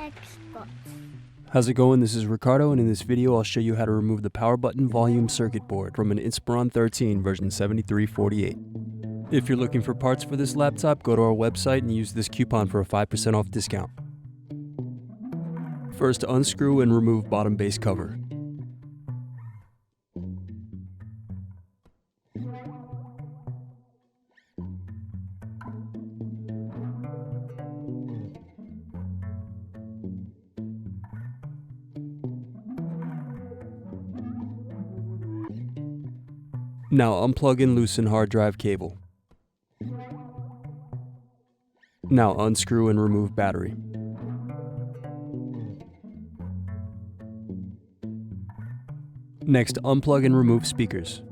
Xbox. How's it going? This is Ricardo, and in this video I'll show you how to remove the power button volume circuit board from an Inspiron 13 version 7348. If you're looking for parts for this laptop, go to our website and use this coupon for a 5% off discount. First, unscrew and remove bottom base cover. Now unplug and loosen hard drive cable. Now unscrew and remove battery. Next, unplug and remove speakers.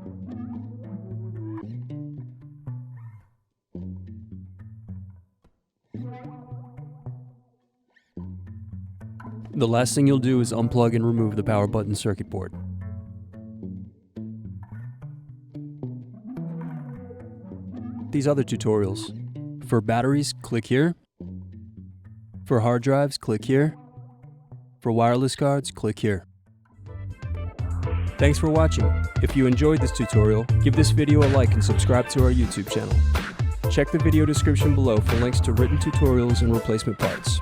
The last thing you'll do is unplug and remove the power button circuit board. These other tutorials. For batteries, click here. For hard drives, click here. For wireless cards, click here. Thanks for watching. If you enjoyed this tutorial, give this video a like and subscribe to our YouTube channel. Check the video description below for links to written tutorials and replacement parts.